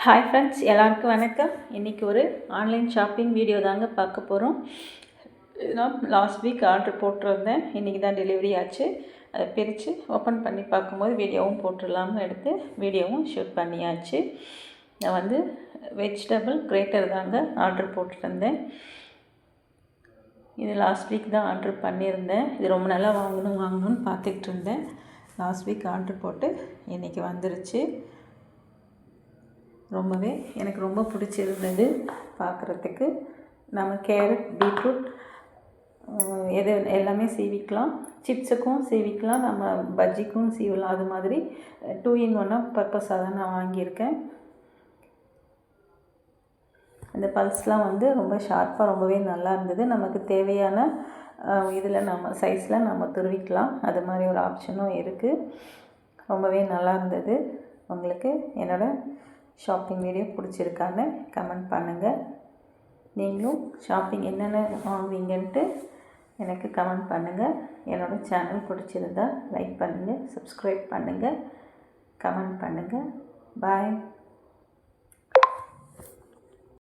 Hi friends, எல்லாருக்கும் வணக்கம். இன்றைக்கி ஒரு ஆன்லைன் ஷாப்பிங் வீடியோ தாங்க பார்க்க போகிறோம். நான் லாஸ்ட் வீக் ஆர்டர் போட்டிருந்தேன். இன்றைக்கி தான் டெலிவரி ஆச்சு. அதை பிரித்து ஓப்பன் பண்ணி பார்க்கும்போது வீடியோவும் போட்டுடலாம்னு எடுத்து வீடியோவும் ஷூட் பண்ணியாச்சு. நான் வந்து வெஜிடபிள் கிரேட்டர் தாங்க ஆர்டர் போட்டிருந்தேன். இது லாஸ்ட் வீக் தான் ஆர்டர் பண்ணியிருந்தேன். இது ரொம்ப நாளாக வாங்கணும்னு பார்த்துக்கிட்டு இருந்தேன். லாஸ்ட் வீக் ஆர்டர் போட்டு இன்றைக்கி வந்துருச்சு. எனக்கு ரொம்ப பிடிச்சிருந்தது பார்க்குறதுக்கு. நம்ம கேரட், பீட்ரூட் எல்லாமே சீவிக்கலாம். சிப்ஸுக்கும் சீவிக்கலாம், நம்ம பஜ்ஜிக்கும் சீவலாம். அது மாதிரி 2 in 1 பர்பஸாக தான் நான் வாங்கியிருக்கேன். அந்த பல்ஸ்லாம் வந்து ரொம்ப ஷார்ப்பாக ரொம்பவே நல்லா இருந்தது. நமக்கு தேவையான இதில் நம்ம சைஸில் நம்ம துருவிக்கலாம். அது மாதிரி ஒரு ஆப்ஷனும் இருக்குது. ரொம்பவே நல்லா இருந்தது. உங்களுக்கு என்னோடய ஷாப்பிங் வீடியோ பிடிச்சிருக்கான்னு கமெண்ட் பண்ணுங்கள். நீங்களும் ஷாப்பிங் என்னென்ன வாங்குவீங்கன்ட்டு எனக்கு கமெண்ட் பண்ணுங்கள். என்னோடய சேனல் பிடிச்சிருந்தா லைக் பண்ணுங்கள், சப்ஸ்கிரைப் பண்ணுங்கள், கமெண்ட் பண்ணுங்கள். பாய்.